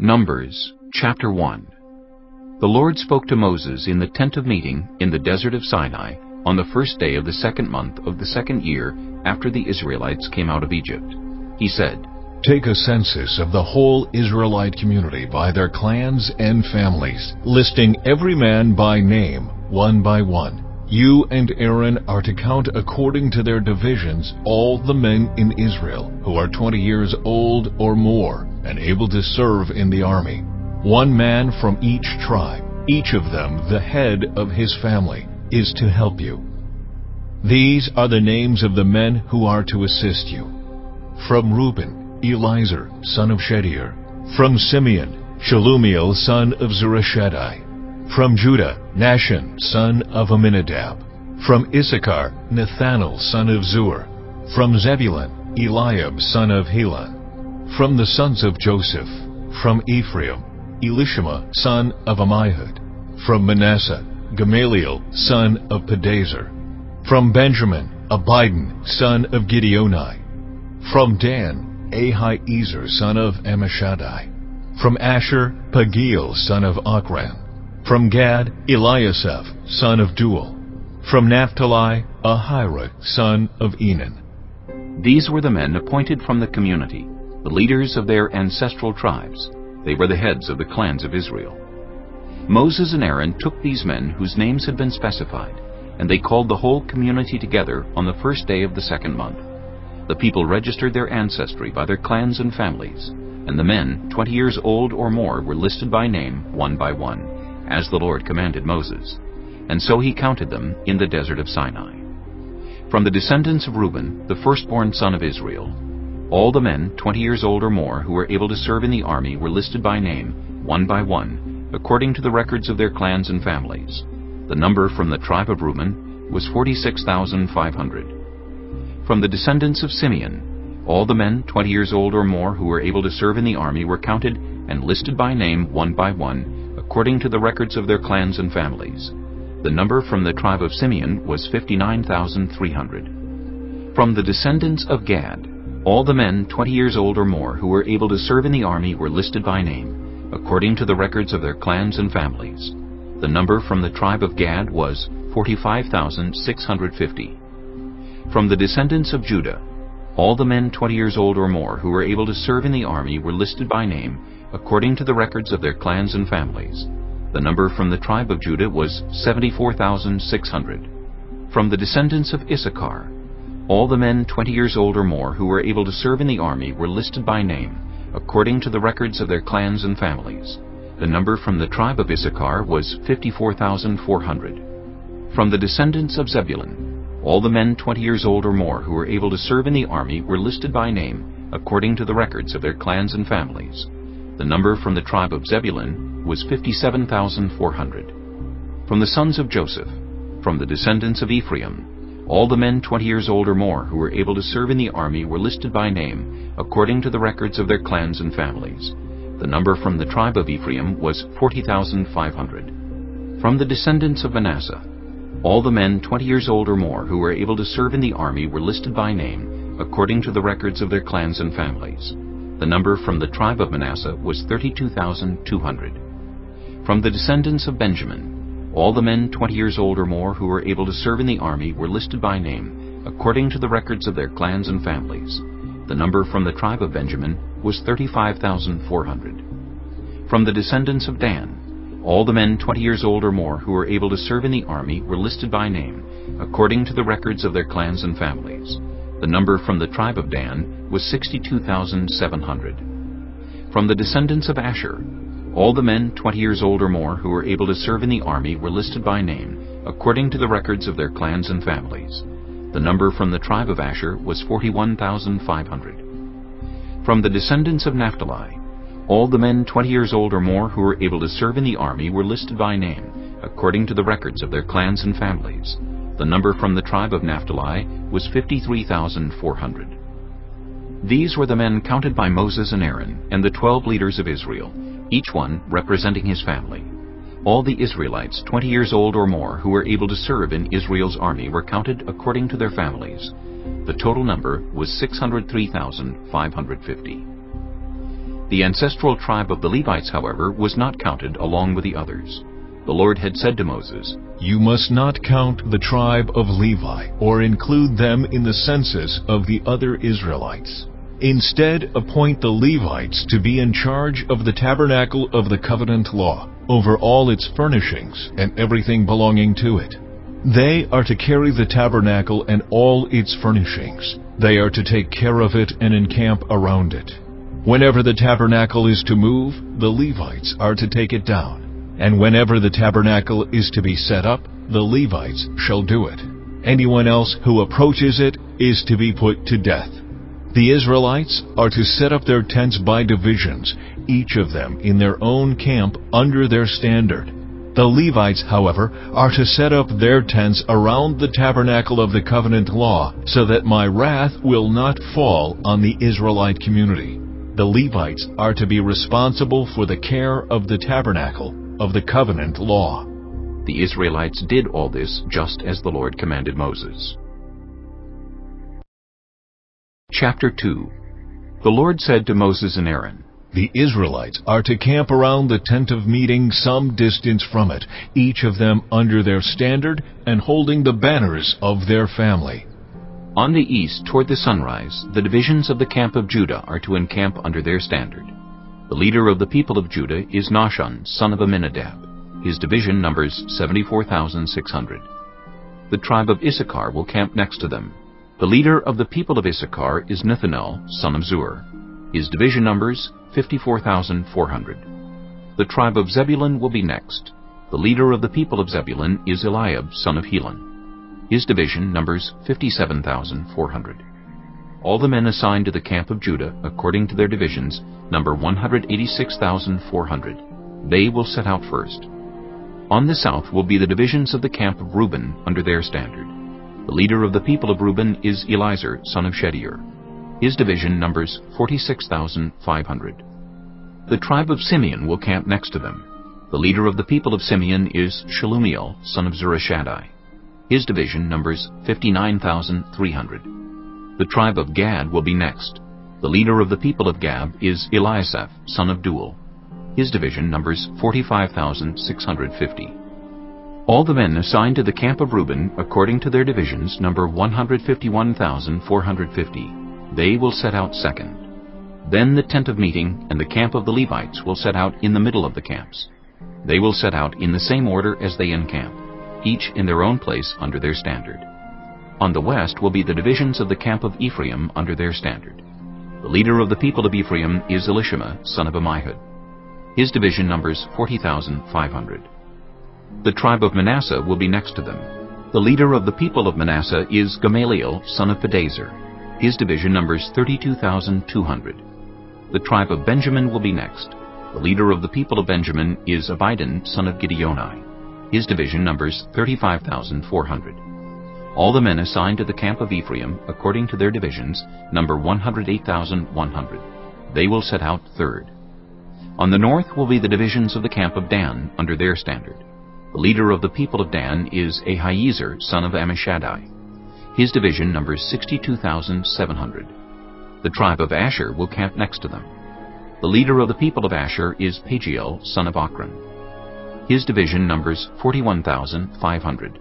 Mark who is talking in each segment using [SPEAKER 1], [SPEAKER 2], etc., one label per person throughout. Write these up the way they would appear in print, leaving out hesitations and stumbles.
[SPEAKER 1] Numbers, chapter 1. The Lord spoke to Moses in the tent of meeting in the desert of Sinai on the first day of the second month of the second year after the Israelites came out of Egypt. He said,
[SPEAKER 2] "Take a census of the whole Israelite community by their clans and families, listing every man by name, one by one. You and Aaron are to count according to their divisions all the men in Israel who are 20 years old or more and able to serve in the army. One man from each tribe, each of them the head of his family, is to help you. These are the names of the men who are to assist you. From Reuben, Elizur, son of Shedeur. From Simeon, Shelumiel, son of Zurishaddai. From Judah, Nahshon, son of Amminadab. From Issachar, Nathanael, son of Zur. From Zebulun, Eliab, son of Helon. From the sons of Joseph, from Ephraim, Elishama, son of Ammihud. From Manasseh, Gamaliel, son of Pedazur. From Benjamin, Abidan, son of Gideoni. From Dan, Ahiezer, son of Ammishaddai. From Asher, Pagiel, son of Ochran. From Gad, Eliasaph, son of Duel. From Naphtali, Ahira, son of Enan.
[SPEAKER 1] These were the men appointed from the community, the leaders of their ancestral tribes. They were the heads of the clans of Israel. Moses and Aaron took these men whose names had been specified, and they called the whole community together on the first day of the second month. The people registered their ancestry by their clans and families, and the men 20 years old or more were listed by name, one by one, as the Lord commanded Moses. And so he counted them in the desert of Sinai. From the descendants of Reuben, the firstborn son of Israel, all the men 20 years old or more who were able to serve in the army were listed by name, one by one, according to the records of their clans and families. The number from the tribe of Reuben was 46,500. From the descendants of Simeon, all the men 20 years old or more who were able to serve in the army were counted and listed by name, one by one, according to the records of their clans and families. The number from the tribe of Simeon was 59,300. From the descendants of Gad, all the men 20 years old or more who were able to serve in the army were listed by name, according to the records of their clans and families. The number from the tribe of Gad was 45,650. From the descendants of Judah, all the men 20 years old or more who were able to serve in the army were listed by name, according to the records of their clans and families. The number from the tribe of Judah was 74,600. From the descendants of Issachar, all the men 20 years old or more who were able to serve in the army were listed by name, according to the records of their clans and families. The number from the tribe of Issachar was 54,400. From the descendants of Zebulun, all the men 20 years old or more who were able to serve in the army were listed by name, according to the records of their clans and families. The number from the tribe of Zebulun was 57,400. From the sons of Joseph, from the descendants of Ephraim, all the men 20 years old or more who were able to serve in the army were listed by name, according to the records of their clans and families. The number from the tribe of Ephraim was 40,500. From the descendants of Manasseh, all the men 20 years old or more who were able to serve in the army were listed by name, according to the records of their clans and families. The number from the tribe of Manasseh was 32,200. From the descendants of Benjamin, all the men 20 years old or more who were able to serve in the army were listed by name, according to the records of their clans and families. The number from the tribe of Benjamin was 35,400. From the descendants of Dan, all the men 20 years old or more who were able to serve in the army were listed by name, according to the records of their clans and families. The number from the tribe of Dan was 62,700. From the descendants of Asher, all the men 20 years old or more who were able to serve in the army were listed by name, according to the records of their clans and families. The number from the tribe of Asher was 41,500. From the descendants of Naphtali, all the men 20 years old or more who were able to serve in the army were listed by name, according to the records of their clans and families. The number from the tribe of Naphtali was 53,400. These were the men counted by Moses and Aaron and the 12 leaders of Israel, each one representing his family. All the Israelites 20 years old or more who were able to serve in Israel's army were counted according to their families. The total number was 603,550. The ancestral tribe of the Levites, however, was not counted along with the others. The Lord had said to Moses,
[SPEAKER 2] "You must not count the tribe of Levi or include them in the census of the other Israelites. Instead, appoint the Levites to be in charge of the tabernacle of the covenant law, over all its furnishings and everything belonging to it. They are to carry the tabernacle and all its furnishings. They are to take care of it and encamp around it. Whenever the tabernacle is to move, the Levites are to take it down. And whenever the tabernacle is to be set up, the Levites shall do it. Anyone else who approaches it is to be put to death. The Israelites are to set up their tents by divisions, each of them in their own camp under their standard. The Levites, however, are to set up their tents around the tabernacle of the covenant law, so that my wrath will not fall on the Israelite community. The Levites are to be responsible for the care of the tabernacle of the covenant law."
[SPEAKER 1] The Israelites did all this just as the Lord commanded Moses. Chapter 2. The Lord said to Moses and Aaron,
[SPEAKER 2] The Israelites are to camp around the tent of meeting some distance from it, each of them under their standard and holding the banners of their family.
[SPEAKER 1] On the east toward the sunrise, the divisions of the camp of Judah are to encamp under their standard. The leader of the people of Judah is Nahshon, son of Amminadab. His division numbers 74,600. The tribe of Issachar will camp next to them. The leader of the people of Issachar is Nethanel, son of Zur. His division numbers 54,400. The tribe of Zebulun will be next. The leader of the people of Zebulun is Eliab, son of Helon. His division numbers 57,400. All the men assigned to the camp of Judah, according to their divisions, number 186,400. They will set out first. On the south will be the divisions of the camp of Reuben under their standard. The leader of the people of Reuben is Elizur, son of Shedeur. His division numbers 46,500. The tribe of Simeon will camp next to them. The leader of the people of Simeon is Shelumiel, son of Zurishaddai. His division numbers 59,300. The tribe of Gad will be next. The leader of the people of Gad is Eliasaph, son of Duel. His division numbers 45,650. All the men assigned to the camp of Reuben, according to their divisions, number 151,450. They will set out second. Then the tent of meeting and the camp of the Levites will set out in the middle of the camps. They will set out in the same order as they encamp, each in their own place under their standard. On the west will be the divisions of the camp of Ephraim under their standard. The leader of the people of Ephraim is Elishama, son of Ammihud. His division numbers 40,500. The tribe of Manasseh will be next to them. The leader of the people of Manasseh is Gamaliel, son of Pedazur. His division numbers 32,200. The tribe of Benjamin will be next. The leader of the people of Benjamin is Abidan, son of Gideoni. His division numbers 35,400. All the men assigned to the camp of Ephraim, according to their divisions, number 108,100. They will set out third. On the north will be the divisions of the camp of Dan under their standard. The leader of the people of Dan is Ahiezer, son of Ammishaddai. His division numbers 62,700. The tribe of Asher will camp next to them. The leader of the people of Asher is Pagiel, son of Ochran. His division numbers 41,500.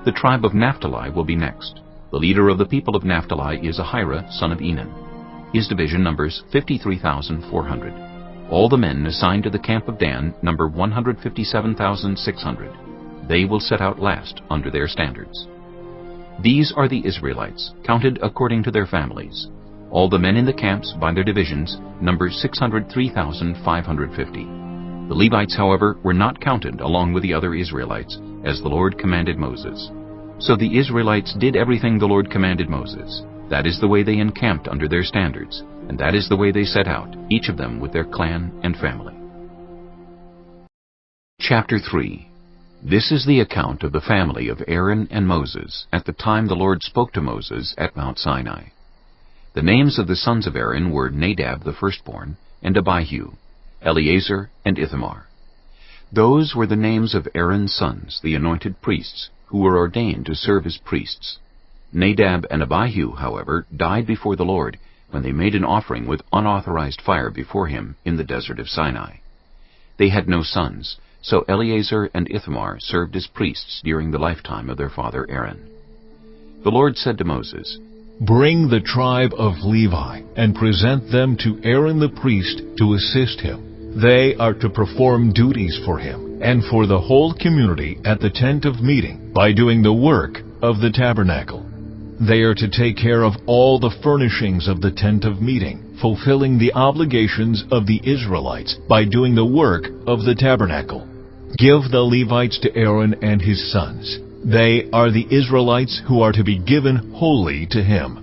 [SPEAKER 1] The tribe of Naphtali will be next. The leader of the people of Naphtali is Ahira, son of Enan. His division numbers 53,400. All the men assigned to the camp of Dan number 157,600. They will set out last under their standards. These are the Israelites, counted according to their families. All the men in the camps by their divisions number 603,550. The Levites, however, were not counted along with the other Israelites, as the Lord commanded Moses. So the Israelites did everything the Lord commanded Moses. That is the way they encamped under their standards, and that is the way they set out, each of them with their clan and family. Chapter 3. This is the account of the family of Aaron and Moses at the time the Lord spoke to Moses at Mount Sinai. The names of the sons of Aaron were Nadab the firstborn, and Abihu, Eleazar, and Ithamar. Those were the names of Aaron's sons, the anointed priests, who were ordained to serve as priests. Nadab and Abihu, however, died before the Lord, when they made an offering with unauthorized fire before him in the desert of Sinai. They had no sons, so Eleazar and Ithamar served as priests during the lifetime of their father Aaron. The Lord said to Moses,
[SPEAKER 2] "Bring the tribe of Levi and present them to Aaron the priest to assist him. They are to perform duties for him and for the whole community at the tent of meeting by doing the work of the tabernacle. They are to take care of all the furnishings of the tent of meeting, fulfilling the obligations of the Israelites by doing the work of the tabernacle. Give the Levites to Aaron and his sons. They are the Israelites who are to be given wholly to him.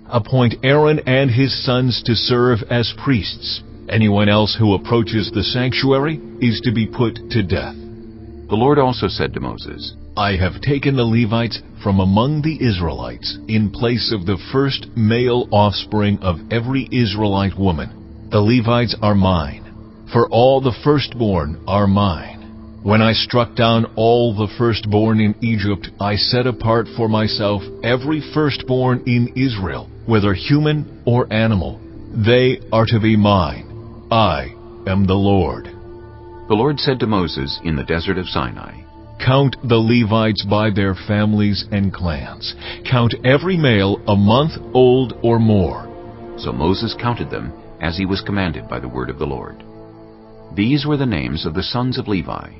[SPEAKER 2] Appoint Aaron and his sons to serve as priests. Anyone else who approaches the sanctuary is to be put to death."
[SPEAKER 1] The Lord also said to Moses,
[SPEAKER 2] "I have taken the Levites from among the Israelites in place of the first male offspring of every Israelite woman. The Levites are mine, for all the firstborn are mine. When I struck down all the firstborn in Egypt, I set apart for myself every firstborn in Israel, whether human or animal. They are to be mine. I am the Lord."
[SPEAKER 1] The Lord said to Moses in the desert of Sinai,
[SPEAKER 2] "Count the Levites by their families and clans. Count every male a month old or more."
[SPEAKER 1] So Moses counted them as he was commanded by the word of the Lord. These were the names of the sons of Levi: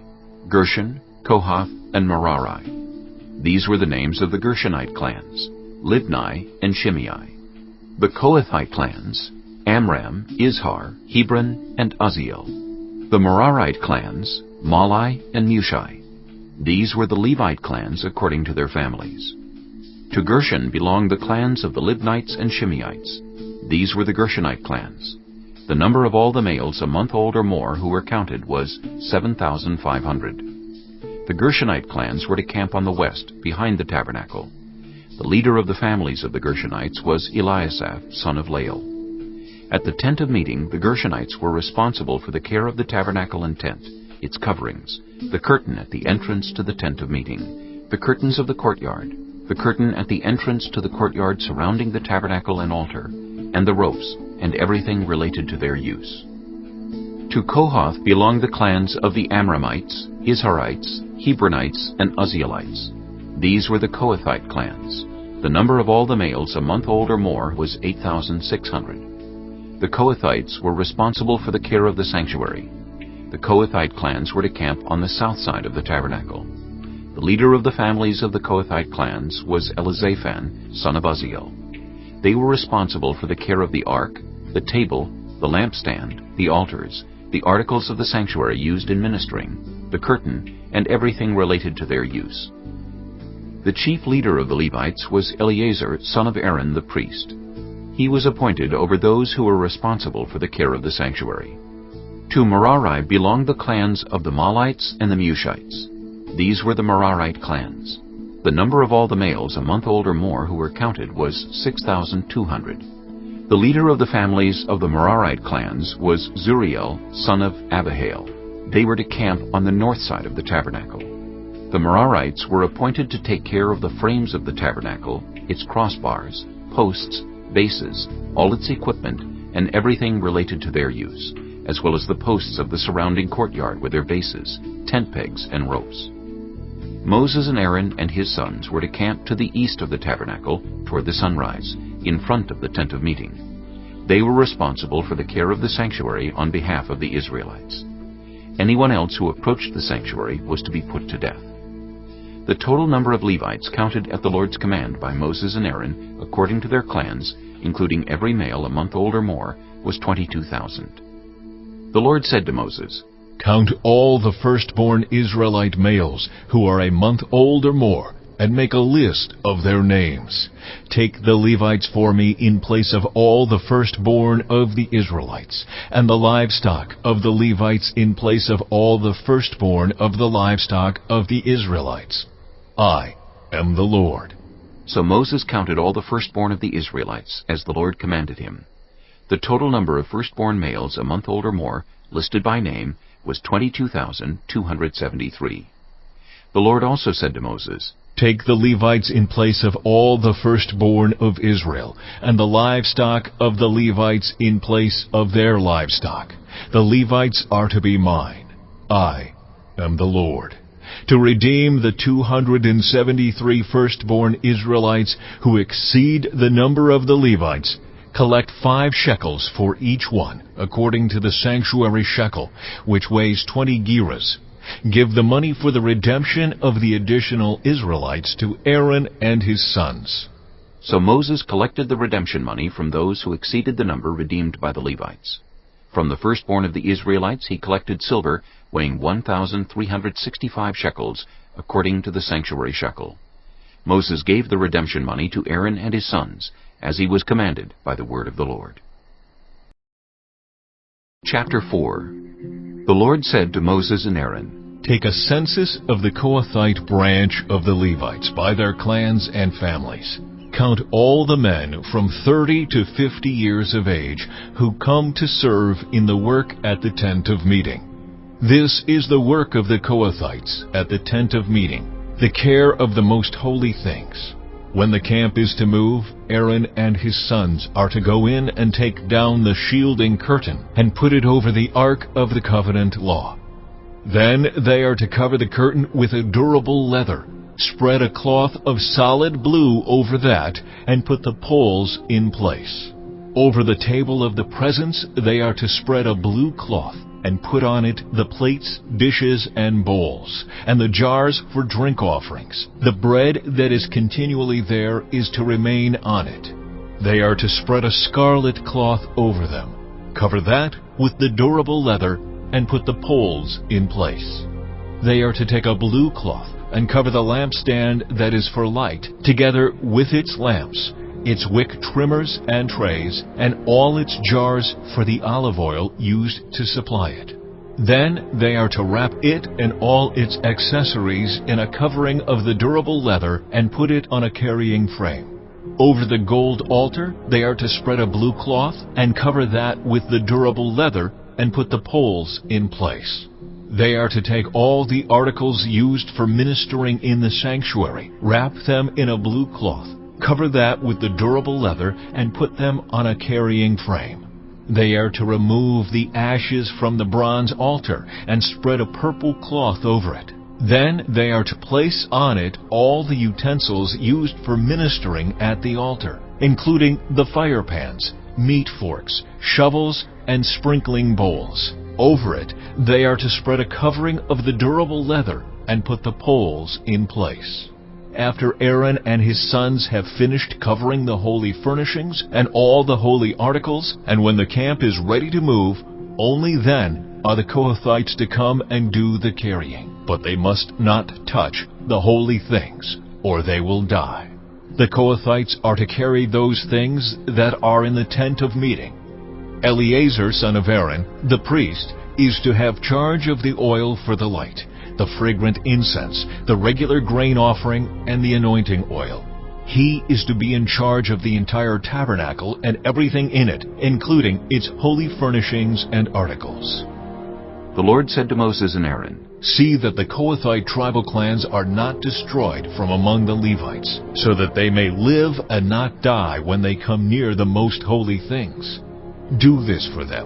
[SPEAKER 1] Gershon, Kohath, and Merari. These were the names of the Gershonite clans: Libni and Shimei. The Kohathite clans: Amram, Izhar, Hebron, and Uzziel. The Merarite clans: Mahli and Mushi. These were the Levite clans according to their families. To Gershon belonged the clans of the Libnites and Shimeites. These were the Gershonite clans. The number of all the males a month old or more who were counted was 7,500. The Gershonite clans were to camp on the west, behind the tabernacle. The leader of the families of the Gershonites was Eliasaph, son of Lael. At the tent of meeting, the Gershonites were responsible for the care of the tabernacle and tent, its coverings, the curtain at the entrance to the tent of meeting, the curtains of the courtyard, the curtain at the entrance to the courtyard surrounding the tabernacle and altar, and the ropes, and everything related to their use. To Kohath belonged the clans of the Amramites, Izharites, Hebronites, and Uzzielites. These were the Kohathite clans. The number of all the males a month old or more was 8,600. The Kohathites were responsible for the care of the sanctuary. The Kohathite clans were to camp on the south side of the tabernacle. The leader of the families of the Kohathite clans was Elizaphan, son of Uzziel. They were responsible for the care of the ark, the table, the lampstand, the altars, the articles of the sanctuary used in ministering, the curtain, and everything related to their use. The chief leader of the Levites was Eleazar, son of Aaron the priest. He was appointed over those who were responsible for the care of the sanctuary. To Merari belonged the clans of the Mahlites and the Mushites. These were the Merarite clans. The number of all the males a month old or more who were counted was 6,200. The leader of the families of the Merarite clans was Zuriel, son of Abihail. They were to camp on the north side of the tabernacle. The Merarites were appointed to take care of the frames of the tabernacle, its crossbars, posts, bases, all its equipment, and everything related to their use, as well as the posts of the surrounding courtyard with their bases, tent pegs, and ropes. Moses and Aaron and his sons were to camp to the east of the tabernacle toward the sunrise, in front of the tent of meeting. They were responsible for the care of the sanctuary on behalf of the Israelites. Anyone else who approached the sanctuary was to be put to death. The total number of Levites counted at the Lord's command by Moses and Aaron, according to their clans, including every male a month old or more, was 22,000. The Lord said to Moses,
[SPEAKER 2] "Count all the firstborn Israelite males who are a month old or more, and make a list of their names. Take the Levites for me in place of all the firstborn of the Israelites, and the livestock of the Levites in place of all the firstborn of the livestock of the Israelites. I am the Lord."
[SPEAKER 1] So Moses counted all the firstborn of the Israelites, as the Lord commanded him. The total number of firstborn males a month old or more, listed by name, was 22,273. The Lord also said to Moses,
[SPEAKER 2] Take the Levites in place of all the firstborn of Israel, and the livestock of the Levites in place of their livestock. The Levites are to be mine. I am the Lord. To redeem the 273 firstborn Israelites who exceed the number of the Levites, collect 5 shekels for each one, according to the sanctuary shekel, which weighs 20 gerahs. Give the money for the redemption of the additional Israelites to Aaron and his sons."
[SPEAKER 1] So Moses collected the redemption money from those who exceeded the number redeemed by the Levites. From the firstborn of the Israelites he collected silver weighing 1,365 shekels, according to the sanctuary shekel. Moses gave the redemption money to Aaron and his sons, as he was commanded by the word of the Lord. Chapter 4. The Lord said to Moses and Aaron,
[SPEAKER 2] "Take a census of the Kohathite branch of the Levites by their clans and families. Count all the men from 30 to 50 years of age who come to serve in the work at the tent of meeting. This is the work of the Kohathites at the tent of meeting, the care of the most holy things. When the camp is to move, Aaron and his sons are to go in and take down the shielding curtain and put it over the ark of the covenant law. Then they are to cover the curtain with a durable leather, spread a cloth of solid blue over that, and put the poles in place. Over the table of the presence they are to spread a blue cloth, and put on it the plates, dishes, and bowls, and the jars for drink offerings. The bread that is continually there is to remain on it. They are to spread a scarlet cloth over them, cover that with the durable leather, and put the poles in place. They are to take a blue cloth and cover the lampstand that is for light, together with its lamps, its wick trimmers and trays, and all its jars for the olive oil used to supply it. Then they are to wrap it and all its accessories in a covering of the durable leather and put it on a carrying frame. Over the gold altar they are to spread a blue cloth and cover that with the durable leather and put the poles in place. They are to take all the articles used for ministering in the sanctuary, wrap them in a blue cloth, cover that with the durable leather, and put them on a carrying frame. They are to remove the ashes from the bronze altar and spread a purple cloth over it. Then they are to place on it all the utensils used for ministering at the altar, including the fire pans, meat forks, shovels, and sprinkling bowls. Over it they are to spread a covering of the durable leather and put the poles in place. After Aaron and his sons have finished covering the holy furnishings and all the holy articles, and when the camp is ready to move, only then are the Kohathites to come and do the carrying. But they must not touch the holy things, or they will die. The Kohathites are to carry those things that are in the tent of meeting. Eleazar, son of Aaron, the priest, is to have charge of the oil for the light, the fragrant incense, the regular grain offering, and the anointing oil. He is to be in charge of the entire tabernacle and everything in it, including its holy furnishings and articles.
[SPEAKER 1] The Lord said to Moses and Aaron,
[SPEAKER 2] "See that the Kohathite tribal clans are not destroyed from among the Levites, so that they may live and not die when they come near the most holy things. Do this for them.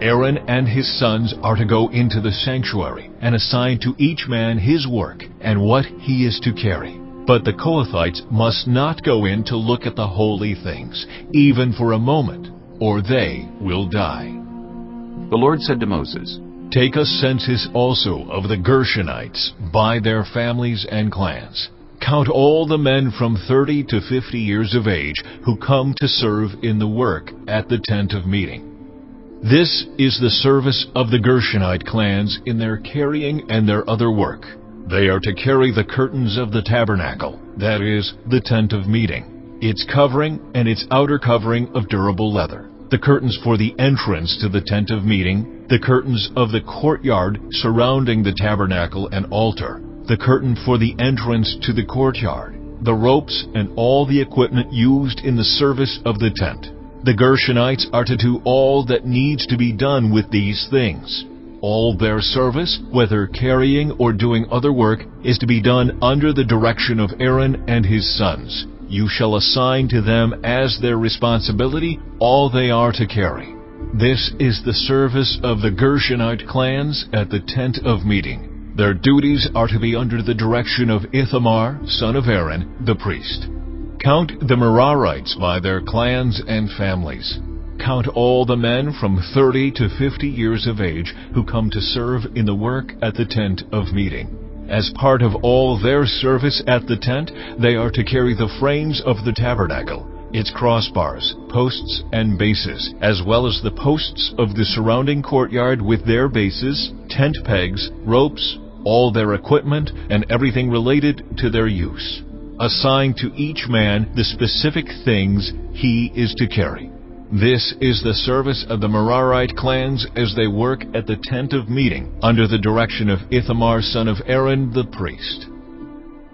[SPEAKER 2] Aaron and his sons are to go into the sanctuary and assign to each man his work and what he is to carry. But the Kohathites must not go in to look at the holy things, even for a moment, or they will die."
[SPEAKER 1] The Lord said to Moses,
[SPEAKER 2] "Take a census also of the Gershonites by their families and clans. Count all the men from 30 to 50 years of age who come to serve in the work at the tent of meeting. This is the service of the Gershonite clans in their carrying and their other work. They are to carry the curtains of the tabernacle, that is, the tent of meeting, its covering and its outer covering of durable leather, the curtains for the entrance to the tent of meeting, the curtains of the courtyard surrounding the tabernacle and altar, the curtain for the entrance to the courtyard, the ropes and all the equipment used in the service of the tent. The Gershonites are to do all that needs to be done with these things. All their service, whether carrying or doing other work, is to be done under the direction of Aaron and his sons. You shall assign to them as their responsibility all they are to carry. This is the service of the Gershonite clans at the tent of meeting. Their duties are to be under the direction of Ithamar, son of Aaron, the priest. Count the Merarites by their clans and families. Count all the men from 30 to 50 years of age who come to serve in the work at the tent of meeting. As part of all their service at the tent, they are to carry the frames of the tabernacle, its crossbars, posts, and bases, as well as the posts of the surrounding courtyard with their bases, tent pegs, ropes, all their equipment, and everything related to their use. Assign to each man the specific things he is to carry. This is the service of the Merarite clans as they work at the tent of meeting under the direction of Ithamar, son of Aaron, the priest.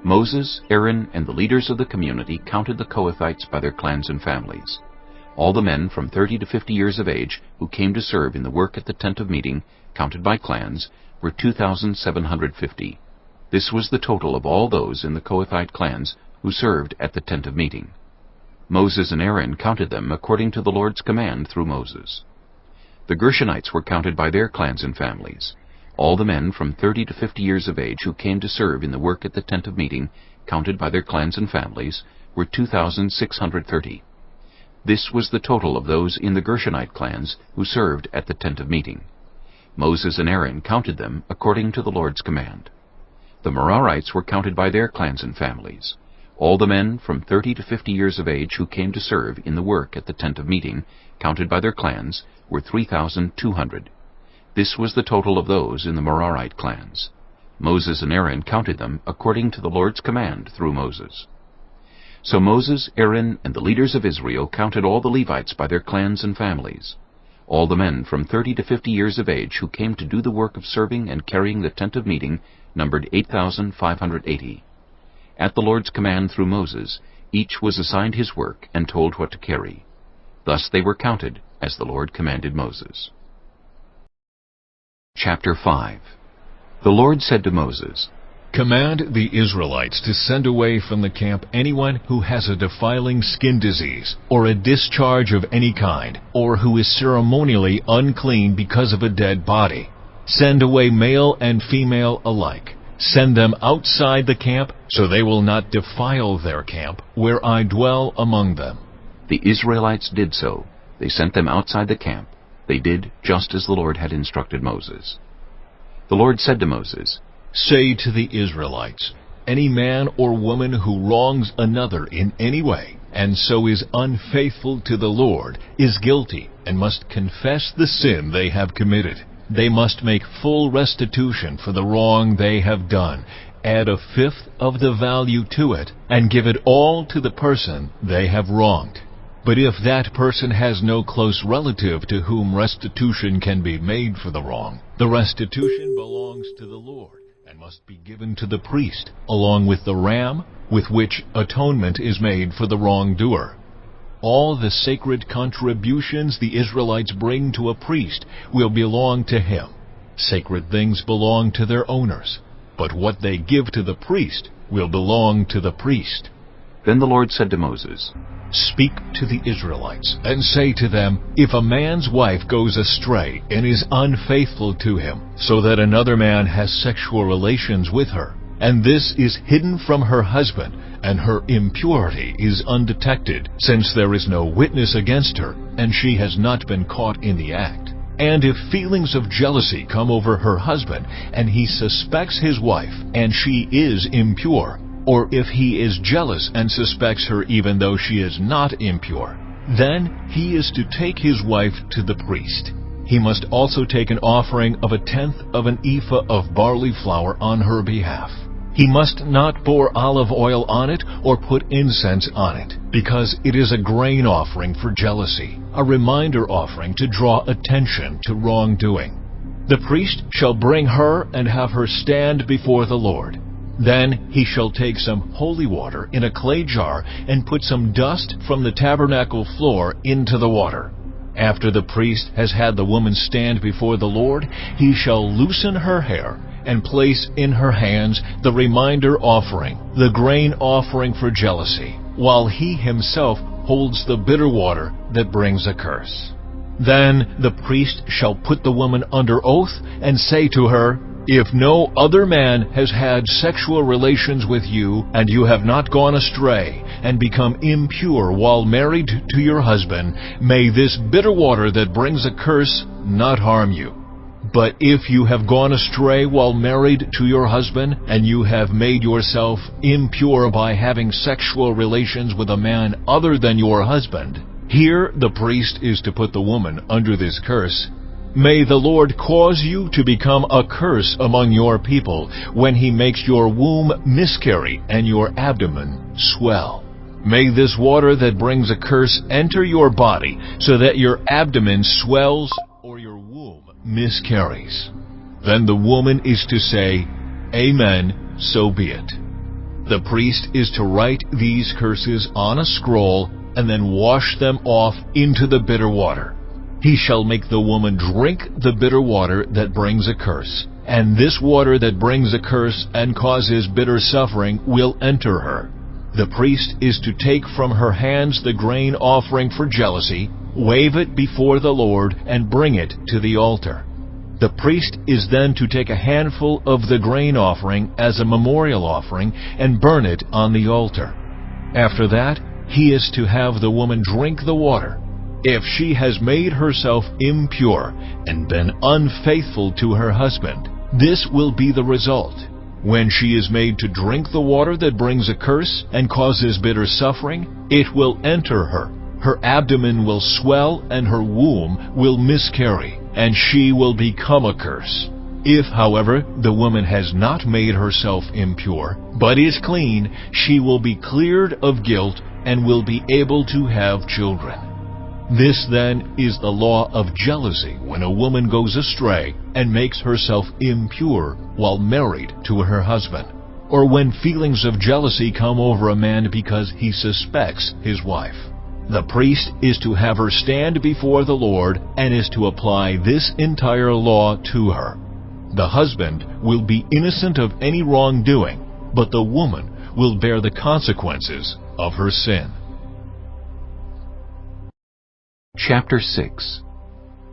[SPEAKER 1] Moses, Aaron, and the leaders of the community counted the Kohathites by their clans and families. All the men from 30 to 50 years of age who came to serve in the work at the tent of meeting, counted by clans, were 2,750. This was the total of all those in the Kohathite clans who served at the tent of meeting. Moses and Aaron counted them according to the Lord's command through Moses. The Gershonites were counted by their clans and families. All the men from 30 to 50 years of age who came to serve in the work at the tent of meeting, counted by their clans and families, were 2,630. This was the total of those in the Gershonite clans who served at the tent of meeting. Moses and Aaron counted them according to the Lord's command. The Merarites were counted by their clans and families. All the men from 30 to 50 years of age who came to serve in the work at the tent of meeting, counted by their clans, were 3,200. This was the total of those in the Merarite clans. Moses and Aaron counted them according to the Lord's command through Moses. So Moses, Aaron, and the leaders of Israel counted all the Levites by their clans and families. All the men from 30 to 50 years of age who came to do the work of serving and carrying the tent of meeting numbered 8,580. At the Lord's command through Moses, each was assigned his work and told what to carry. Thus they were counted, as the Lord commanded Moses. Chapter 5. The Lord said to Moses,
[SPEAKER 2] Command the Israelites to send away from the camp anyone who has a defiling skin disease, or a discharge of any kind, or who is ceremonially unclean because of a dead body. Send away male and female alike. Send them outside the camp, so they will not defile their camp, where I dwell among them.
[SPEAKER 1] The Israelites did so. They sent them outside the camp. They did just as the Lord had instructed Moses. The Lord said to Moses,
[SPEAKER 2] Say to the Israelites, Any man or woman who wrongs another in any way, and so is unfaithful to the Lord, is guilty, and must confess the sin they have committed. They must make full restitution for the wrong they have done, add a fifth of the value to it, and give it all to the person they have wronged. But if that person has no close relative to whom restitution can be made for the wrong, the restitution belongs to the Lord, and must be given to the priest, along with the ram with which atonement is made for the wrongdoer. All the sacred contributions the Israelites bring to a priest will belong to him. Sacred things belong to their owners, but what they give to the priest will belong to the priest.
[SPEAKER 1] Then the Lord said to Moses,
[SPEAKER 2] Speak to the Israelites, and say to them, If a man's wife goes astray and is unfaithful to him, so that another man has sexual relations with her, and this is hidden from her husband, and her impurity is undetected, since there is no witness against her, and she has not been caught in the act. And if feelings of jealousy come over her husband, and he suspects his wife, and she is impure, or if he is jealous and suspects her even though she is not impure, then he is to take his wife to the priest. He must also take an offering of 1/10 of an ephah of barley flour on her behalf. He must not pour olive oil on it or put incense on it, because it is a grain offering for jealousy, a reminder offering to draw attention to wrongdoing. The priest shall bring her and have her stand before the Lord. Then he shall take some holy water in a clay jar and put some dust from the tabernacle floor into the water. After the priest has had the woman stand before the Lord, he shall loosen her hair and place in her hands the reminder offering, the grain offering for jealousy, while he himself holds the bitter water that brings a curse. Then the priest shall put the woman under oath and say to her, "If no other man has had sexual relations with you, and you have not gone astray and become impure while married to your husband, may this bitter water that brings a curse not harm you. But if you have gone astray while married to your husband, and you have made yourself impure by having sexual relations with a man other than your husband, here the priest is to put the woman under this curse. May the Lord cause you to become a curse among your people when he makes your womb miscarry and your abdomen swell. May this water that brings a curse enter your body so that your abdomen swells or your womb miscarries." Then the woman is to say, "Amen, so be it." The priest is to write these curses on a scroll and then wash them off into the bitter water. He shall make the woman drink the bitter water that brings a curse, and this water that brings a curse and causes bitter suffering will enter her. The priest is to take from her hands the grain offering for jealousy, wave it before the Lord, and bring it to the altar. The priest is then to take a handful of the grain offering as a memorial offering and burn it on the altar. After that, he is to have the woman drink the water. If she has made herself impure and been unfaithful to her husband, this will be the result. When she is made to drink the water that brings a curse and causes bitter suffering, it will enter her. Her abdomen will swell and her womb will miscarry, and she will become a curse. If, however, the woman has not made herself impure, but is clean, she will be cleared of guilt and will be able to have children. This, then, is the law of jealousy when a woman goes astray and makes herself impure while married to her husband, or when feelings of jealousy come over a man because he suspects his wife. The priest is to have her stand before the Lord and is to apply this entire law to her. The husband will be innocent of any wrongdoing, but the woman will bear the consequences of her sin.
[SPEAKER 1] Chapter 6.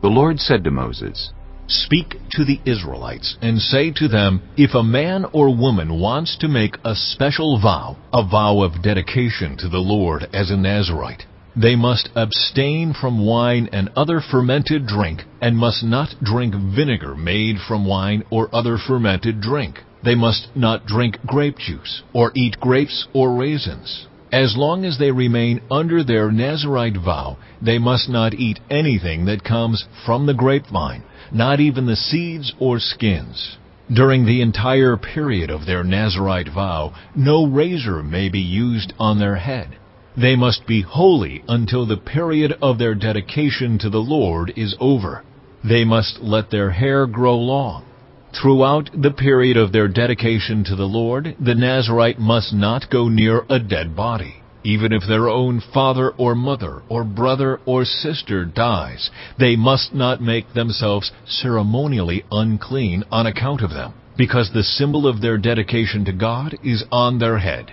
[SPEAKER 1] The Lord said to Moses,
[SPEAKER 2] "Speak to the Israelites and say to them, if a man or woman wants to make a special vow, a vow of dedication to the Lord as a Nazirite, they must abstain from wine and other fermented drink, and must not drink vinegar made from wine or other fermented drink. They must not drink grape juice, or eat grapes or raisins. As long as they remain under their Nazirite vow, they must not eat anything that comes from the grapevine, not even the seeds or skins. During the entire period of their Nazirite vow, no razor may be used on their head. They must be holy until the period of their dedication to the Lord is over. They must let their hair grow long. Throughout the period of their dedication to the Lord, the Nazirite must not go near a dead body. Even if their own father or mother or brother or sister dies, they must not make themselves ceremonially unclean on account of them, because the symbol of their dedication to God is on their head.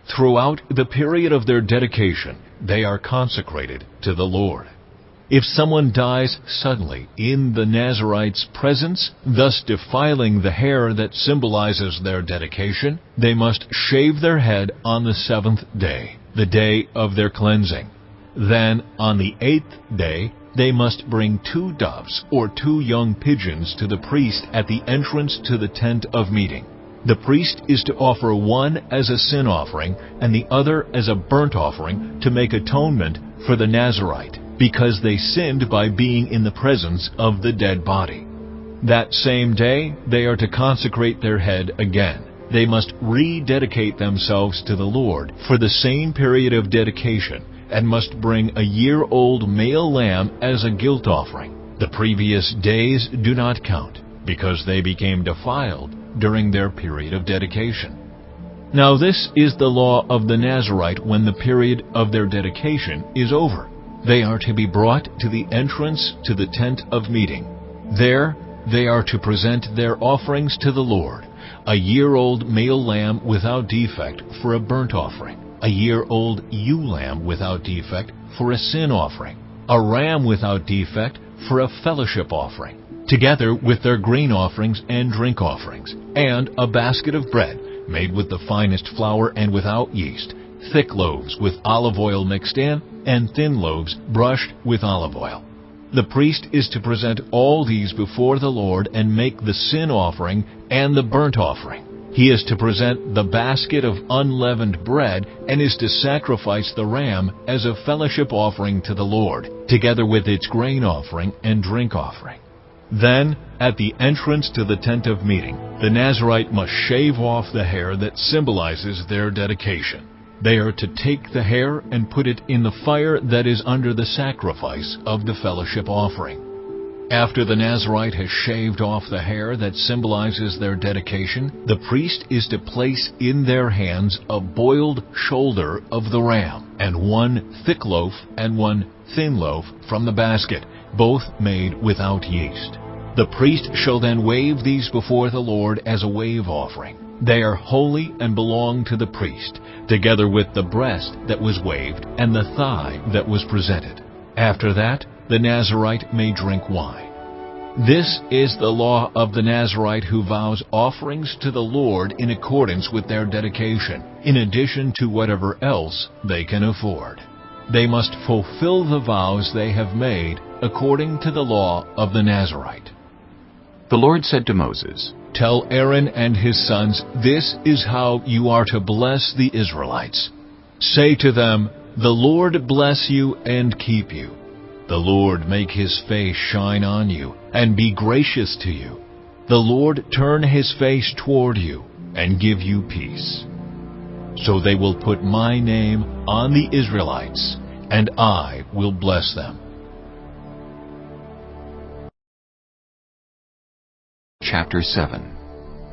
[SPEAKER 2] Throughout the period of their dedication, they are consecrated to the Lord. If someone dies suddenly in the Nazirite's presence, thus defiling the hair that symbolizes their dedication, they must shave their head on the 7th day, the day of their cleansing. Then, on the 8th day, they must bring 2 doves or 2 young pigeons to the priest at the entrance to the tent of meeting. The priest is to offer one as a sin offering and the other as a burnt offering to make atonement for the Nazirite, because they sinned by being in the presence of the dead body. That same day, they are to consecrate their head again. They must rededicate themselves to the Lord for the same period of dedication, and must bring a year-old male lamb as a guilt offering. The previous days do not count, because they became defiled during their period of dedication. Now this is the law of the Nazirite when the period of their dedication is over. They are to be brought to the entrance to the tent of meeting. There they are to present their offerings to the Lord: a year-old male lamb without defect for a burnt offering, a year-old ewe lamb without defect for a sin offering, a ram without defect for a fellowship offering, together with their grain offerings and drink offerings, and a basket of bread made with the finest flour and without yeast, thick loaves with olive oil mixed in, and thin loaves brushed with olive oil. The priest is to present all these before the Lord and make the sin offering and the burnt offering. He is to present the basket of unleavened bread and is to sacrifice the ram as a fellowship offering to the Lord, together with its grain offering and drink offering. Then, at the entrance to the tent of meeting, the Nazirite must shave off the hair that symbolizes their dedication. They are to take the hair and put it in the fire that is under the sacrifice of the fellowship offering. After the Nazirite has shaved off the hair that symbolizes their dedication, the priest is to place in their hands a boiled shoulder of the ram, and one thick loaf and one thin loaf from the basket, both made without yeast. The priest shall then wave these before the Lord as a wave offering. They are holy and belong to the priest, together with the breast that was waved and the thigh that was presented. After that, the Nazirite may drink wine. This is the law of the Nazirite who vows offerings to the Lord in accordance with their dedication, in addition to whatever else they can afford. They must fulfill the vows they have made according to the law of the Nazirite.
[SPEAKER 1] The Lord said to Moses,
[SPEAKER 2] "Tell Aaron and his sons, this is how you are to bless the Israelites. Say to them, 'The Lord bless you and keep you. The Lord make his face shine on you and be gracious to you. The Lord turn his face toward you and give you peace.' So they will put my name on the Israelites, and I will bless them."
[SPEAKER 1] Chapter 7.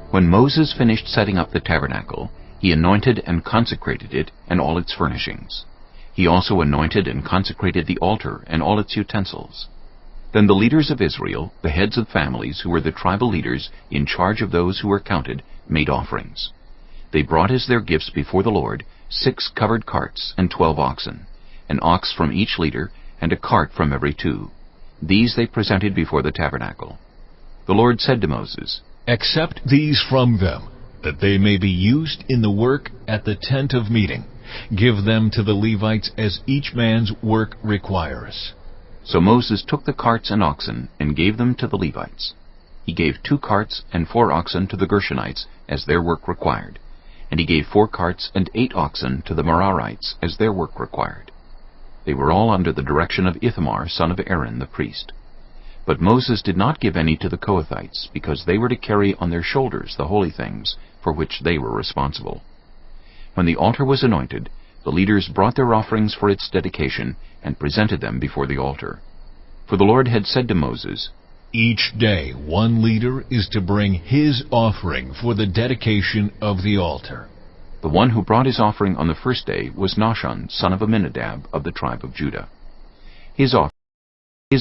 [SPEAKER 1] When Moses finished setting up the tabernacle, he anointed and consecrated it and all its furnishings. He also anointed and consecrated the altar and all its utensils. Then the leaders of Israel, the heads of families who were the tribal leaders in charge of those who were counted, made offerings. They brought as their gifts before the Lord 6 covered carts and 12 oxen, an ox from each leader and a cart from every 2. These they presented before the tabernacle. The Lord said to Moses,
[SPEAKER 2] "Accept these from them, that they may be used in the work at the tent of meeting. Give them to the Levites as each man's work requires."
[SPEAKER 1] So Moses took the carts and oxen and gave them to the Levites. He gave 2 carts and 4 oxen to the Gershonites as their work required, and he gave 4 carts and 8 oxen to the Merarites as their work required. They were all under the direction of Ithamar, son of Aaron, the priest. But Moses did not give any to the Kohathites, because they were to carry on their shoulders the holy things for which they were responsible. When the altar was anointed, the leaders brought their offerings for its dedication and presented them before the altar. For the Lord had said to Moses,
[SPEAKER 2] "Each day one leader is to bring his offering for the dedication of the altar."
[SPEAKER 1] The one who brought his offering on the first day was Nahshon, son of Amminadab, of the tribe of Judah. His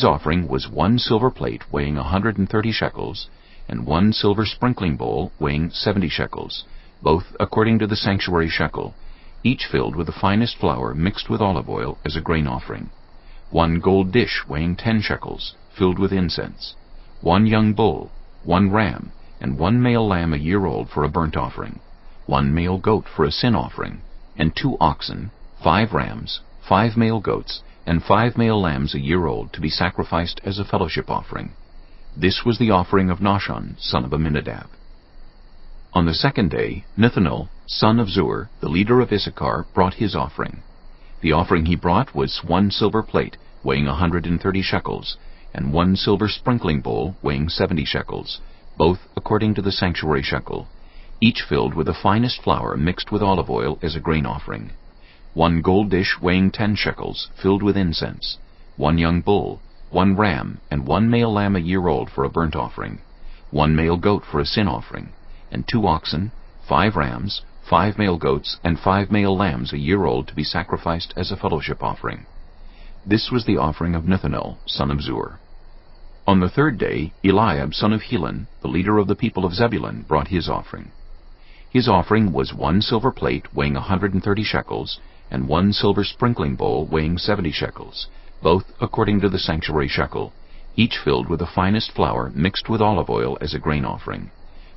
[SPEAKER 1] offering was 1 silver plate weighing 130 shekels, and 1 silver sprinkling bowl weighing 70 shekels, both according to the sanctuary shekel, each filled with the finest flour mixed with olive oil as a grain offering, 1 gold dish weighing 10 shekels, filled with incense, 1 young bull, 1 ram, and 1 male lamb a year old for a burnt offering, 1 male goat for a sin offering, and 2 oxen, 5 rams, 5 male goats, and 5 male lambs a year old to be sacrificed as a fellowship offering. This was the offering of Nahshon, son of Amminadab. On the second day, Nethanel, son of Zur, the leader of Issachar, brought his offering. The offering he brought was 1 silver plate weighing 130 shekels, and 1 silver sprinkling bowl weighing 70 shekels, both according to the sanctuary shekel, each filled with the finest flour mixed with olive oil as a grain offering, 1 gold dish weighing 10 shekels, filled with incense, 1 young bull, 1 ram, and 1 male lamb a year old for a burnt offering, 1 male goat for a sin offering, and 2 oxen, 5 rams, 5 male goats, and 5 male lambs a year old to be sacrificed as a fellowship offering. This was the offering of Nethanel, son of Zur. On the third day, Eliab, son of Helon, the leader of the people of Zebulun, brought his offering. His offering was 1 silver plate weighing 130 shekels, and 1 silver sprinkling bowl weighing 70 shekels, both according to the sanctuary shekel, each filled with the finest flour mixed with olive oil as a grain offering,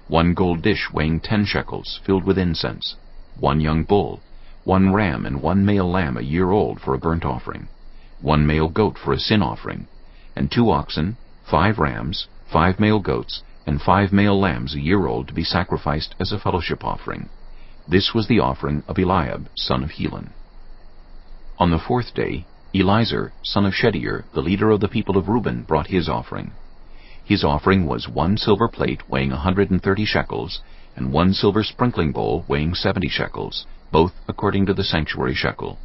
[SPEAKER 1] 1 gold dish weighing 10 shekels, filled with incense, 1 young bull, 1 ram and 1 male lamb a year old for a burnt offering, 1 male goat for a sin offering, and 2 oxen, 5 rams, 5 male goats, and 5 male lambs a year old to be sacrificed as a fellowship offering. This was the offering of Eliab, son of Helon. On the fourth day, Elizur, son of Shedeur, the leader of the people of Reuben, brought his offering. His offering was 1 silver plate weighing 130 shekels, and 1 silver sprinkling bowl weighing 70 shekels, both according to the sanctuary shekel,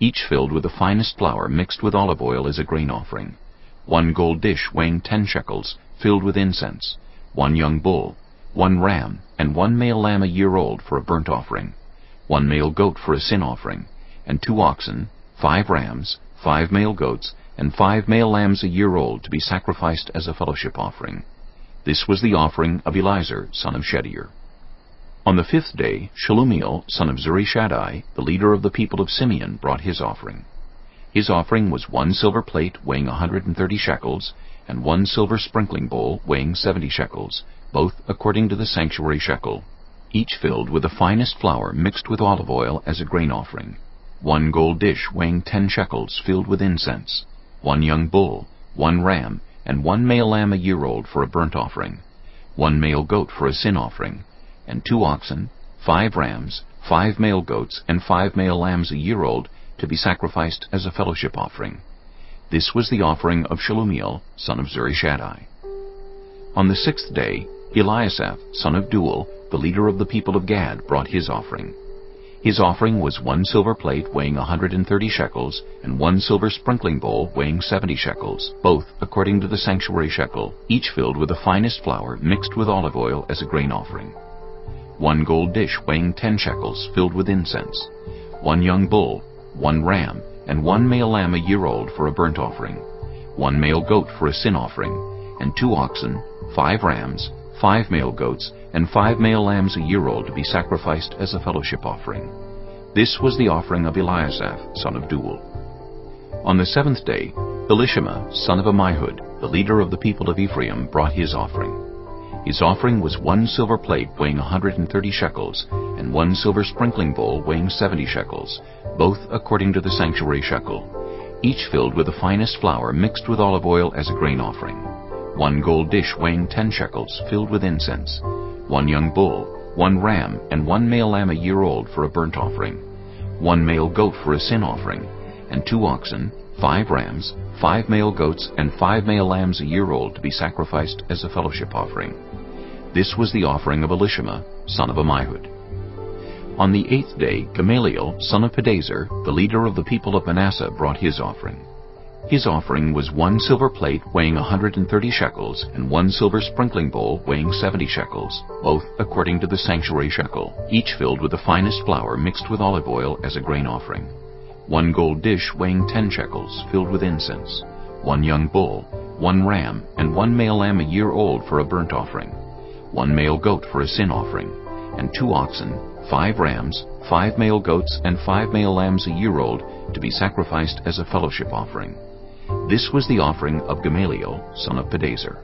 [SPEAKER 1] each filled with the finest flour mixed with olive oil as a grain offering, 1 gold dish weighing 10 shekels, filled with incense, 1 young bull, 1 ram, and 1 male lamb a year old for a burnt offering, 1 male goat for a sin offering, and 2 oxen, 5 rams, 5 male goats, and 5 male lambs a year old to be sacrificed as a fellowship offering. This was the offering of Elizur, son of Shedeur. On the fifth day, Shelumiel, son of Zurishaddai, the leader of the people of Simeon, brought his offering. His offering was 1 silver plate weighing 130 shekels, and 1 silver sprinkling bowl weighing 70 shekels, both according to the sanctuary shekel, each filled with the finest flour mixed with olive oil as a grain offering, 1 gold dish weighing 10 shekels filled with incense, 1 young bull, 1 ram, and 1 male lamb a year old for a burnt offering, 1 male goat for a sin offering, and 2 oxen, 5 rams, 5 male goats, and 5 male lambs a year old to be sacrificed as a fellowship offering. This was the offering of Shelumiel, son of Zurishaddai. On the sixth day, Eliasaph, son of Deuel, the leader of the people of Gad, brought his offering. His offering was 1 silver plate weighing 130 shekels, and 1 silver sprinkling bowl weighing 70 shekels, both according to the sanctuary shekel, each filled with the finest flour mixed with olive oil as a grain offering, 1 gold dish weighing 10 shekels filled with incense, 1 young bull, 1 ram, and 1 male lamb a year old for a burnt offering, 1 male goat for a sin offering, and 2 oxen, 5 rams, 5 male goats, and 5 male lambs a year old to be sacrificed as a fellowship offering. This was the offering of Eliasaph, son of Deuel. On the seventh day, Elishama, son of Ammihud, the leader of the people of Ephraim, brought his offering. His offering was 1 silver plate weighing 130 shekels, and 1 silver sprinkling bowl weighing 70 shekels, both according to the sanctuary shekel, each filled with the finest flour mixed with olive oil as a grain offering, 1 gold dish weighing 10 shekels filled with incense, 1 young bull, 1 ram, and 1 male lamb a year old for a burnt offering, 1 male goat for a sin offering, and 2 oxen, 5 rams, 5 male goats, and 5 male lambs a year old to be sacrificed as a fellowship offering. This was the offering of Elishama, son of Ammihud. On the eighth day, Gamaliel, son of Pedazur, the leader of the people of Manasseh, brought his offering. His offering was 1 silver plate weighing 130 shekels, and 1 silver sprinkling bowl weighing 70 shekels, both according to the sanctuary shekel, each filled with the finest flour mixed with olive oil as a grain offering, 1 gold dish weighing 10 shekels filled with incense, 1 young bull, 1 ram, and 1 male lamb a year old for a burnt offering, 1 male goat for a sin offering, and 2 oxen, 5 rams, 5 male goats, and 5 male lambs a year old to be sacrificed as a fellowship offering. This was the offering of Gamaliel, son of Pedazur.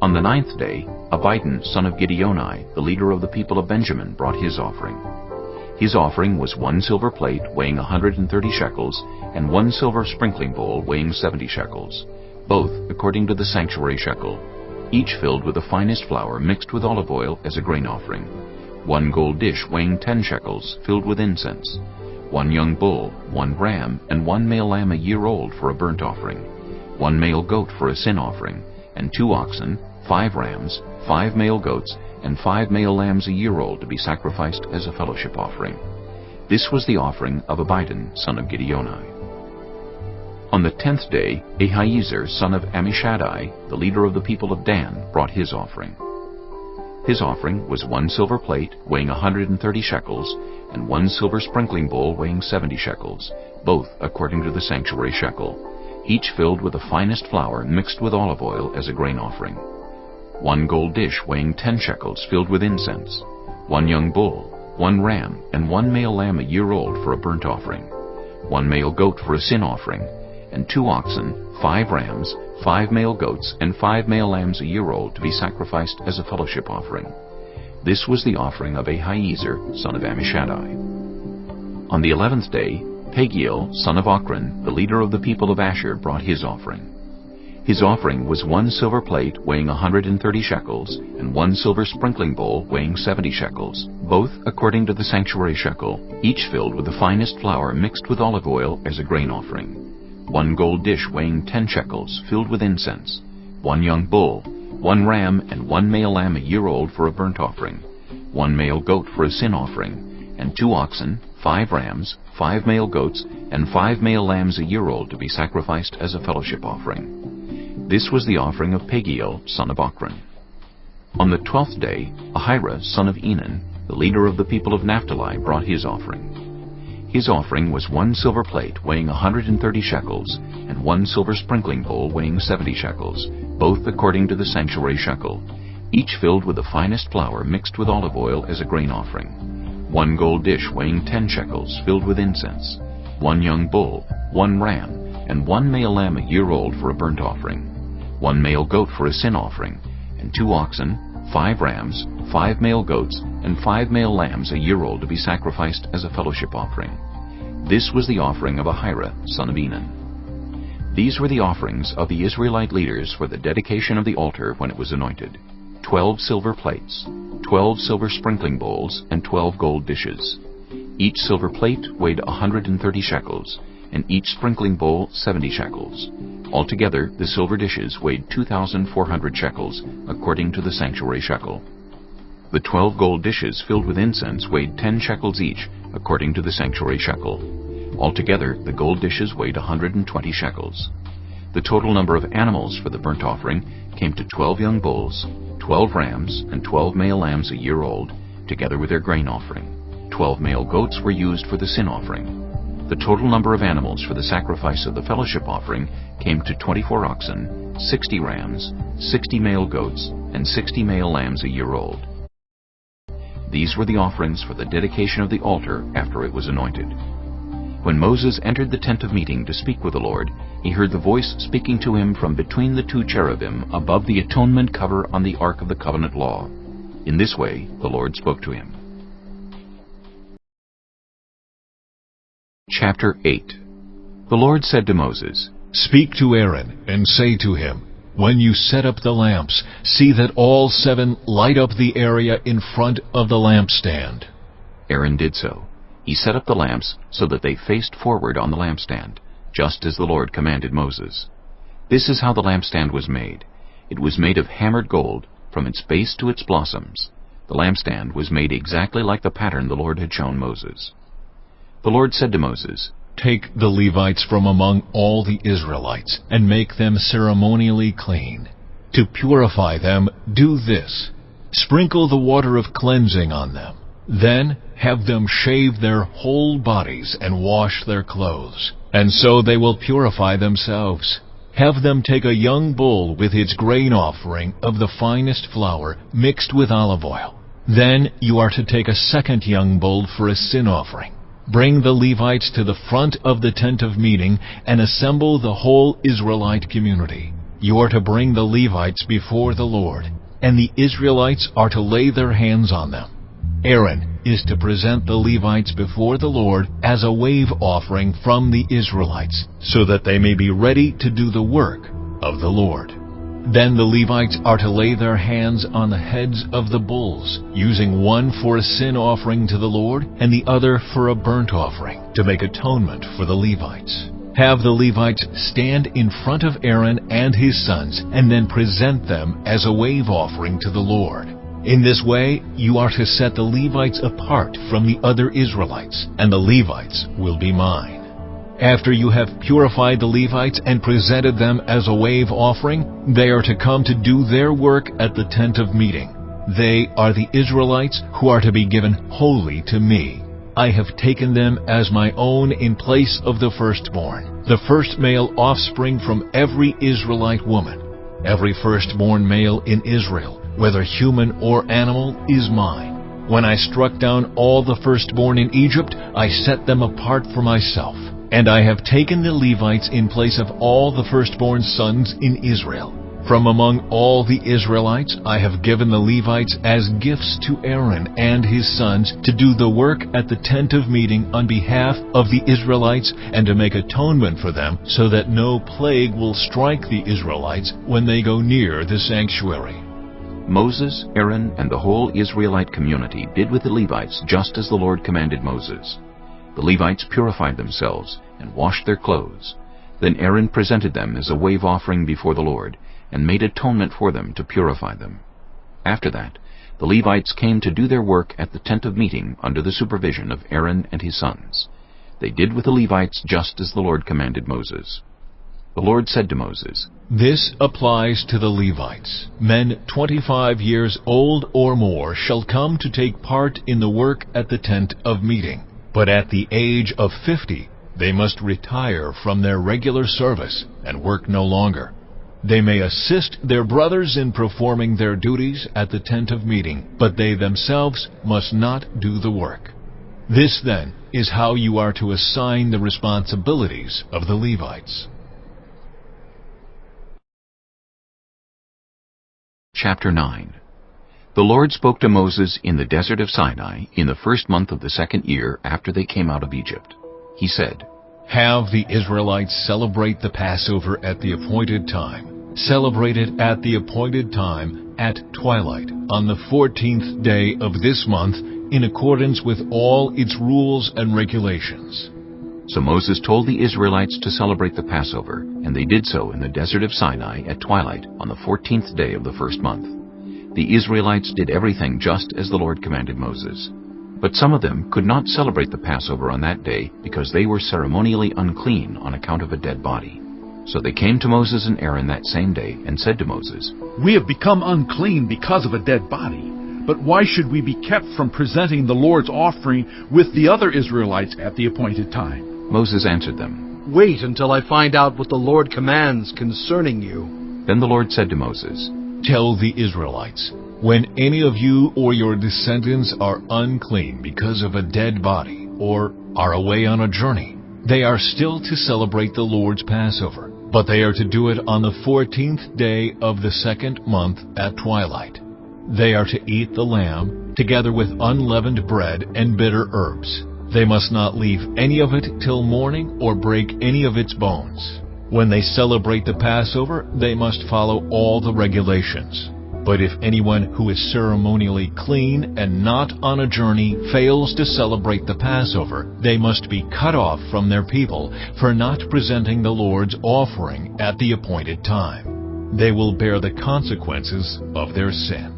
[SPEAKER 1] On the ninth day, Abidan, son of Gideoni, the leader of the people of Benjamin, brought his offering. His offering was 1 silver plate weighing 130 shekels, and 1 silver sprinkling bowl weighing 70 shekels, both according to the sanctuary shekel, each filled with the finest flour mixed with olive oil as a grain offering, 1 gold dish weighing 10 shekels filled with incense, 1 young bull, 1 ram, and 1 male lamb a year old for a burnt offering, 1 male goat for a sin offering, and 2 oxen, 5 rams, 5 male goats, and 5 male lambs a year old to be sacrificed as a fellowship offering. This was the offering of Abidan, son of Gideoni. On the 10th day, Ahiezer, son of Ammishaddai, the leader of the people of Dan, brought his offering. His offering was 1 silver plate weighing 130 shekels, and 1 silver sprinkling bowl weighing 70 shekels, both according to the sanctuary shekel, each filled with the finest flour mixed with olive oil as a grain offering. 1 gold dish weighing 10 shekels filled with incense, 1 young bull, 1 ram, and 1 male lamb a year old for a burnt offering, 1 male goat for a sin offering, and 2 oxen, 5 rams, 5 male goats, and 5 male lambs a year old to be sacrificed as a fellowship offering. This was the offering of Ahiezer, son of Ammishaddai. On the 11th day, Pagiel, son of Ochran, the leader of the people of Asher, brought his offering. His offering was 1 silver plate weighing 130 shekels, and 1 silver sprinkling bowl weighing 70 shekels, both according to the sanctuary shekel, each filled with the finest flour mixed with olive oil as a grain offering. 1 gold dish weighing 10 shekels filled with incense, 1 young bull, 1 ram, and 1 male lamb a year old for a burnt offering, 1 male goat for a sin offering, and 2 oxen, 5 rams, 5 male goats, and 5 male lambs a year old to be sacrificed as a fellowship offering. This was the offering of Pagiel, son of Ochran. On the 12th day, Ahira, son of Enan, the leader of the people of Naphtali, brought his offering. His offering was 1 silver plate weighing 130 shekels, and 1 silver sprinkling bowl weighing 70 shekels, both according to the sanctuary shekel, each filled with the finest flour mixed with olive oil as a grain offering. 1 gold dish weighing 10 shekels filled with incense, 1 young bull, 1 ram, and 1 male lamb a year old for a burnt offering, 1 male goat for a sin offering, and 2 oxen, 5 rams, 5 male goats, and 5 male lambs a year old to be sacrificed as a fellowship offering. This was the offering of Ahira, son of Enan. These were the offerings of the Israelite leaders for the dedication of the altar when it was anointed: 12 silver plates, 12 silver sprinkling bowls, and 12 gold dishes. Each silver plate weighed 130 shekels, and each sprinkling bowl 70 shekels. Altogether, the silver dishes weighed 2,400 shekels, according to the sanctuary shekel. The 12 gold dishes filled with incense weighed 10 shekels each, according to the sanctuary shekel. Altogether, the gold dishes weighed 120 shekels. The total number of animals for the burnt offering came to 12 young bulls, 12 rams, and 12 male lambs a year old, together with their grain offering. 12 male goats were used for the sin offering. The total number of animals for the sacrifice of the fellowship offering came to 24 oxen, 60 rams, 60 male goats, and 60 male lambs a year old. These were the offerings for the dedication of the altar after it was anointed. When Moses entered the tent of meeting to speak with the Lord, he heard the voice speaking to him from between the 2 cherubim above the atonement cover on the Ark of the Covenant law. In this way the Lord spoke to him. Chapter 8. The Lord said to Moses,
[SPEAKER 2] "Speak to Aaron, and say to him, When you set up the lamps, see that all 7 light up the area in front of the lampstand."
[SPEAKER 1] Aaron did so. He set up the lamps so that they faced forward on the lampstand, just as the Lord commanded Moses. This is how the lampstand was made. It was made of hammered gold, from its base to its blossoms. The lampstand was made exactly like the pattern the Lord had shown Moses. The Lord said to Moses,
[SPEAKER 2] "Take the Levites from among all the Israelites, and make them ceremonially clean. To purify them, do this: sprinkle the water of cleansing on them. Then have them shave their whole bodies and wash their clothes, and so they will purify themselves. Have them take a young bull with its grain offering of the finest flour mixed with olive oil. Then you are to take a second young bull for a sin offering. Bring the Levites to the front of the tent of meeting and assemble the whole Israelite community. You are to bring the Levites before the Lord, and the Israelites are to lay their hands on them. Aaron is to present the Levites before the Lord as a wave offering from the Israelites, so that they may be ready to do the work of the Lord. Then the Levites are to lay their hands on the heads of the bulls, using one for a sin offering to the Lord and the other for a burnt offering, to make atonement for the Levites. Have the Levites stand in front of Aaron and his sons, and then present them as a wave offering to the Lord. In this way, you are to set the Levites apart from the other Israelites, and the Levites will be mine. After you have purified the Levites and presented them as a wave offering, they are to come to do their work at the tent of meeting. They are the Israelites who are to be given wholly to me. I have taken them as my own in place of the firstborn, the first male offspring from every Israelite woman. Every firstborn male in Israel, whether human or animal, is mine. When I struck down all the firstborn in Egypt, I set them apart for myself. And I have taken the Levites in place of all the firstborn sons in Israel. From among all the Israelites, I have given the Levites as gifts to Aaron and his sons to do the work at the tent of meeting on behalf of the Israelites and to make atonement for them, so that no plague will strike the Israelites when they go near the sanctuary.
[SPEAKER 1] Moses, Aaron, and the whole Israelite community did with the Levites just as the Lord commanded Moses. The Levites purified themselves and washed their clothes. Then Aaron presented them as a wave offering before the Lord, and made atonement for them to purify them. After that, the Levites came to do their work at the tent of meeting under the supervision of Aaron and his sons. They did with the Levites just as the Lord commanded Moses. The Lord said to Moses,
[SPEAKER 2] This applies to the Levites. Men 25 years old or more shall come to take part in the work at the tent of meeting. But at the age of 50, they must retire from their regular service and work no longer. They may assist their brothers in performing their duties at the tent of meeting, but they themselves must not do the work. This, then, is how you are to assign the responsibilities of the Levites.
[SPEAKER 1] Chapter 9. The Lord spoke to Moses in the desert of Sinai in the first month of the second year after they came out of Egypt. He said,
[SPEAKER 2] Have the Israelites celebrate the Passover at the appointed time. Celebrate it at the appointed time at twilight on the 14th day of this month in accordance with all its rules and regulations.
[SPEAKER 1] So Moses told the Israelites to celebrate the Passover, and they did so in the desert of Sinai at twilight on the 14th day of the first month. The Israelites did everything just as the Lord commanded Moses. But some of them could not celebrate the Passover on that day because they were ceremonially unclean on account of a dead body. So they came to Moses and Aaron that same day and said to Moses,
[SPEAKER 3] We have become unclean because of a dead body. But why should we be kept from presenting the Lord's offering with the other Israelites at the appointed time?
[SPEAKER 1] Moses answered them,
[SPEAKER 4] Wait until I find out what the Lord commands concerning you.
[SPEAKER 1] Then the Lord said to Moses,
[SPEAKER 2] Tell the Israelites, when any of you or your descendants are unclean because of a dead body or are away on a journey, they are still to celebrate the Lord's Passover, but they are to do it on the 14th day of the second month at twilight. They are to eat the lamb together with unleavened bread and bitter herbs. They must not leave any of it till morning or break any of its bones. When they celebrate the Passover, they must follow all the regulations. But if anyone who is ceremonially clean and not on a journey fails to celebrate the Passover, they must be cut off from their people for not presenting the Lord's offering at the appointed time. They will bear the consequences of their sin.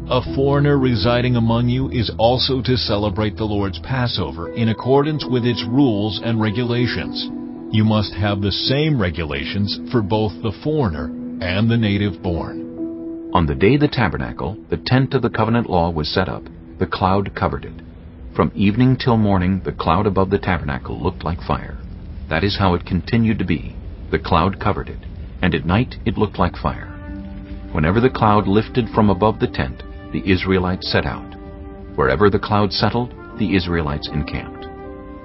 [SPEAKER 2] A foreigner residing among you is also to celebrate the Lord's Passover in accordance with its rules and regulations. You must have the same regulations for both the foreigner and the native born.
[SPEAKER 1] On the day the tabernacle, the tent of the covenant law, was set up, the cloud covered it. From evening till morning, the cloud above the tabernacle looked like fire. That is how it continued to be. The cloud covered it, and at night it looked like fire. Whenever the cloud lifted from above the tent, the Israelites set out. Wherever the cloud settled, the Israelites encamped.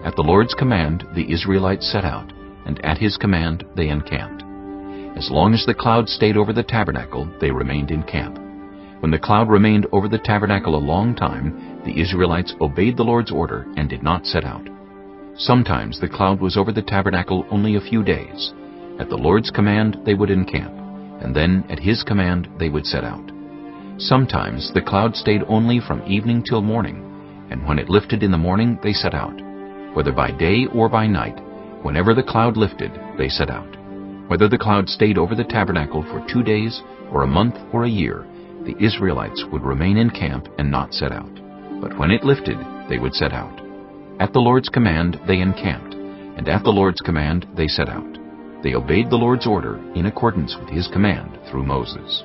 [SPEAKER 1] At the Lord's command, the Israelites set out, and at His command they encamped. As long as the cloud stayed over the tabernacle, they remained in camp. When the cloud remained over the tabernacle a long time, the Israelites obeyed the Lord's order and did not set out. Sometimes the cloud was over the tabernacle only a few days. At the Lord's command they would encamp, and then at His command they would set out. Sometimes the cloud stayed only from evening till morning, and when it lifted in the morning they set out. Whether by day or by night, whenever the cloud lifted, they set out. Whether the cloud stayed over the tabernacle for 2 days, or a month, or a year, the Israelites would remain in camp and not set out. But when it lifted, they would set out. At the Lord's command they encamped, and at the Lord's command they set out. They obeyed the Lord's order in accordance with His command through Moses.